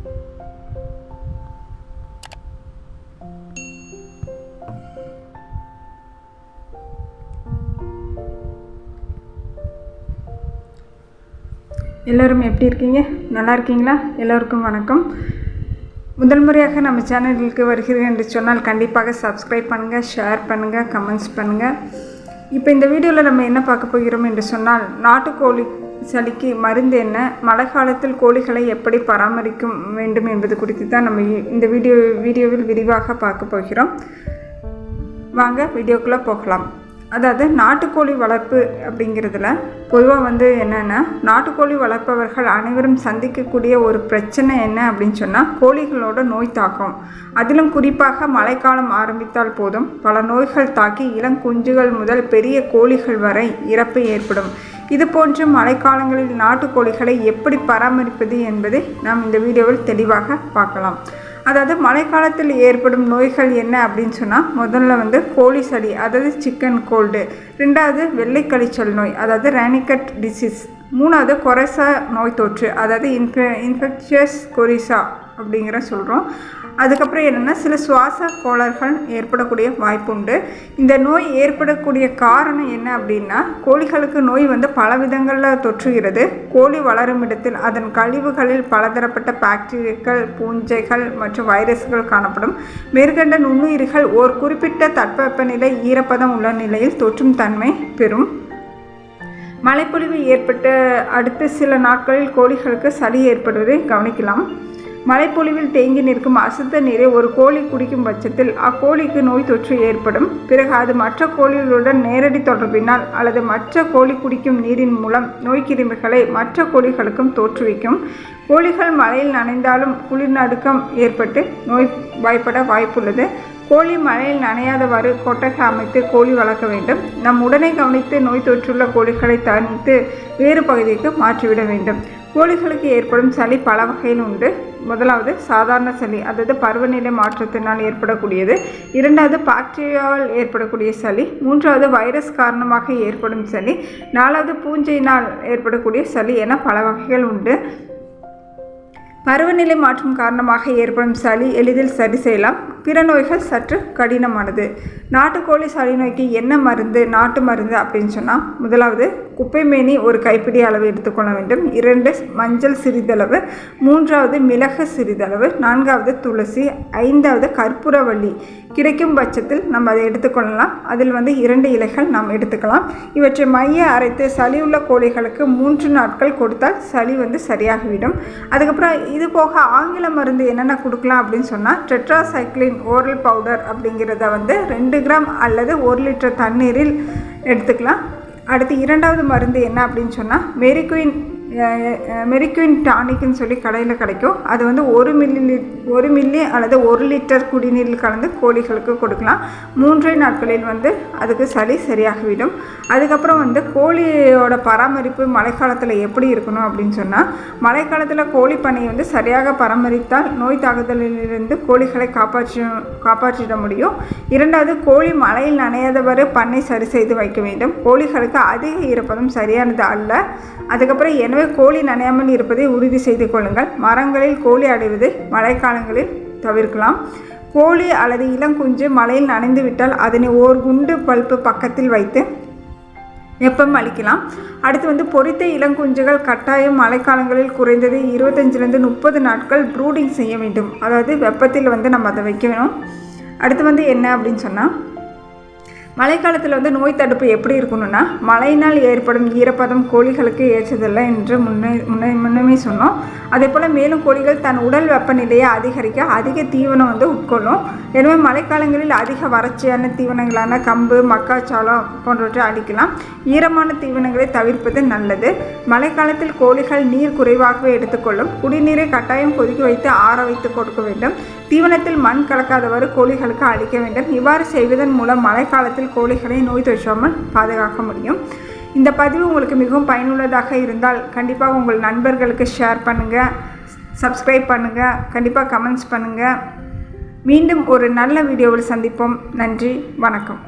எல்லோரும் எப்படி இருக்கீங்க? நல்லா இருக்கீங்களா? எல்லோருக்கும் வணக்கம். முதல் முறையாக நம்ம சேனலுக்கு வருகிறேன் என்று சொன்னால் கண்டிப்பாக சப்ஸ்கிரைப் பண்ணுங்கள், ஷேர் பண்ணுங்கள், கமெண்ட்ஸ் பண்ணுங்கள். இப்போ இந்த வீடியோவில் நம்ம என்ன பார்க்க போகிறோம் என்று சொன்னால், நாட்டுக்கோழி சளிக்கு மருந்து என்ன, மழை காலத்தில் கோழிகளை எப்படி பராமரிக்க வேண்டும் என்பது குறித்து தான் நம்ம இந்த வீடியோவில் விரிவாக பார்க்க போகிறோம். வாங்க வீடியோக்குள்ளே போகலாம். அதாவது நாட்டுக்கோழி வளர்ப்பு அப்படிங்கிறதுல பொதுவாக என்னென்னா, நாட்டுக்கோழி வளர்ப்பவர்கள் அனைவரும் சந்திக்கக்கூடிய ஒரு பிரச்சனை என்ன அப்படின்னு சொன்னால், கோழிகளோட நோய் தாக்கம். அதிலும் குறிப்பாக மழைக்காலம் ஆரம்பித்தால் போதும் பல நோய்கள் தாக்கி இளங்குஞ்சுகள் முதல் பெரிய கோழிகள் வரை இறப்பு ஏற்படும். இது போன்ற மழைக்காலங்களில் நாட்டுக்கோழிகளை எப்படி பராமரிப்பது என்பதை நாம் இந்த வீடியோவில் தெளிவாக பார்க்கலாம். அதாவது மழைக்காலத்தில் ஏற்படும் நோய்கள் என்ன அப்படின்னு சொன்னால், முதல்ல கோழி சளி, அதாவது சிக்கன் கோல்டு. ரெண்டாவது வெள்ளை கழிச்சல் நோய், அதாவது ரானிகட் டிசீஸ். மூணாவது கொரைசா நோய் தொற்று, அதாவது இன்ஃபெக்ஷியஸ் கொரிசா அப்படிங்கிற சொல்கிறோம். அதுக்கப்புறம் என்னென்னா, சில சுவாச கோளாறுகள் ஏற்படக்கூடிய வாய்ப்புண்டு. இந்த நோய் ஏற்படக்கூடிய காரணம் என்ன அப்படின்னா, கோழிகளுக்கு நோய் பல விதங்களில் தொற்றுகிறது. கோழி வளரும் இடத்தில் அதன் கழிவுகளில் பலதரப்பட்ட பாக்டீரியாக்கள், பூஞ்சைகள் மற்றும் வைரஸ்கள் காணப்படும். மேற்கண்ட நுண்ணுயிர்கள் ஒரு குறிப்பிட்ட தட்பவெப்பநிலை ஈரப்பதம் உள்ள நிலையில் தொற்றும் தன்மை பெறும். மழைப்பொழிவு ஏற்பட்ட அடுத்த சில நாட்களில் கோழிகளுக்கு சளி ஏற்படுவதை கவனிக்கலாம். மழைப்பொழிவில் தேங்கி நிற்கும் அசுத்த நீரை ஒரு கோழி குடிக்கும் பட்சத்தில் அக்கோழிக்கு நோய் தொற்று ஏற்படும். பிறகு அது மற்ற கோழிகளுடன் நேரடி தொடர்பினால் அல்லது மற்ற கோழி குடிக்கும் நீரின் மூலம் நோய்க்கிருமிகளை மற்ற கோழிகளுக்கும் தோற்றுவிக்கும். கோழிகள் மழையில் நனைந்தாலும் குளிர் நடுக்கம் ஏற்பட்டு நோய் வாய்ப்பட வாய்ப்புள்ளது. கோழி மழையில் நனையாதவாறு கொட்டகை அமைத்து கோழி வளர்க்க வேண்டும். நம் உடனே கவனித்து நோய் தொற்றுள்ள கோழிகளை தனித்து வேறு பகுதிக்கு மாற்றிவிட வேண்டும். கோழிகளுக்கு ஏற்படும் சளி பல வகையில் உண்டு. முதலாவது சாதாரண சளி, அதாவது பருவநிலை மாற்றத்தினால் ஏற்படக்கூடியது. இரண்டாவது பாக்டீரியாவால் ஏற்படக்கூடிய சளி. மூன்றாவது வைரஸ் காரணமாக ஏற்படும் சளி. நாலாவது பூஞ்சையினால் ஏற்படக்கூடிய சளி என பல வகைகள் உண்டு. பருவநிலை மாற்றம் காரணமாக ஏற்படும் சளி எளிதில் சரி செய்யலாம். பிற நோய்கள் சற்று கடினமானது. நாட்டுக்கோழி சளி நோய்க்கு என்ன மருந்து, நாட்டு மருந்து அப்படின்னு சொன்னால், முதலாவது குப்பைமேனி ஒரு கைப்பிடி அளவு எடுத்துக்கொள்ள வேண்டும். 2 மஞ்சள் சிறிதளவு. 3வது மிளகு சிறிதளவு. 4வது துளசி. 5வது கற்பூரவள்ளி. கிடைக்கும் பட்சத்தில் நம்ம அதை எடுத்துக்கொள்ளலாம். அதில் 2 இலைகள் நாம் எடுத்துக்கலாம். இவற்றை மைய அரைத்து சளி உள்ள கோழிகளுக்கு 3 நாட்கள் கொடுத்தால் சளி சரியாகிவிடும். அதுக்கப்புறம் இது போக ஆங்கில மருந்து என்னென்ன கொடுக்கலாம் அப்படின்னு சொன்னால், டெட்ராசைக்ளின் ஓரல் பவுடர் அப்படிங்கிறத 2 கிராம் அல்லது 1 லிட்டர் தண்ணீரில் எடுத்துக்கலாம். அடுத்து இரண்டாவது மருந்து என்ன அப்படின்னு சொன்னால், மெரிக்வின் டானிக்னு சொல்லி கடையில் கிடைக்கும். அது 1 மில்லி அல்லது 1 லிட்டர் குடிநீரில் கலந்து கோழிகளுக்கு கொடுக்கலாம். 3 நாட்களில் அதுக்கு சளி சரியாகிவிடும். அதுக்கப்புறம் கோழியோட பராமரிப்பு மழைக்காலத்தில் எப்படி இருக்கணும் அப்படின்னு சொன்னால், மழைக்காலத்தில் கோழி பண்ணை சரியாக பராமரித்தால் நோய் தாக்குதலிலிருந்து கோழிகளை காப்பாற்றிட முடியும். இரண்டாவது, கோழி மழையில் நனையாதவாறு பண்ணை சரி செய்து வைக்க வேண்டும். கோழிகளுக்கு அதிக ஈரப்பதம் சரியானது அல்ல. அதுக்கப்புறம் எனவே கோழி நனையாமல் இருப்பதை உறுதி செய்து கொள்ளுங்கள். மரங்களில் கோழி அடைவதை மழைக்காலங்களில் தவிர்க்கலாம். கோழி அல்லது இளங்குஞ்சு மழையில் நனைந்து விட்டால் அதனை ஓர் குண்டு பல்பு பக்கத்தில் வைத்து வெப்பம் அளிக்கலாம். அடுத்து பொரித்த இளங்குஞ்சுகள் கட்டாயம் மழைக்காலங்களில் குறைந்தது 25லிருந்து 30 நாட்கள் ப்ரூடிங் செய்ய வேண்டும். அதாவது வெப்பத்தில் நம்ம அதை வைக்கணும். அடுத்து என்ன அப்படின்னு சொன்னால், மழைக்காலத்தில் நோய் தடுப்பு எப்படி இருக்கணும்னா, மழையினால் ஏற்படும் ஈரப்பதம் கோழிகளுக்கு ஏற்றதில்லை என்று முன்னமே சொன்னோம். அதே போல் மேலும் கோழிகள் தன் உடல் வெப்பநிலையை அதிகரிக்க அதிக தீவனம் உட்கொள்ளும். எனவே மழைக்காலங்களில் அதிக வறட்சியான தீவனங்களான கம்பு, மக்காச்சோளம் போன்றவற்றை அளிக்கலாம். ஈரமான தீவனங்களை தவிர்ப்பது நல்லது. மழைக்காலத்தில் கோழிகள் நீர் குறைவாகவே எடுத்துக்கொள்ளும். குடிநீரை கட்டாயம் கொதிக்க வைத்து ஆற வைத்து கொடுக்க வேண்டும். தீவனத்தில் மண் கலக்காதவாறு கோழிகளுக்கு அளிக்க வேண்டும். இவ்வாறு செய்வதன் மூலம் மழைக்காலத்தில் கோழிகளை நோய் தொற்றாமல் பாதுகாக்க முடியும். இந்த பதிவு உங்களுக்கு மிகவும் பயனுள்ளதாக இருந்தால் கண்டிப்பாக உங்கள் நண்பர்களுக்கு ஷேர் பண்ணுங்கள், சப்ஸ்கிரைப் பண்ணுங்கள், கண்டிப்பாக கமெண்ட்ஸ் பண்ணுங்கள். மீண்டும் ஒரு நல்ல வீடியோவில் சந்திப்போம். நன்றி, வணக்கம்.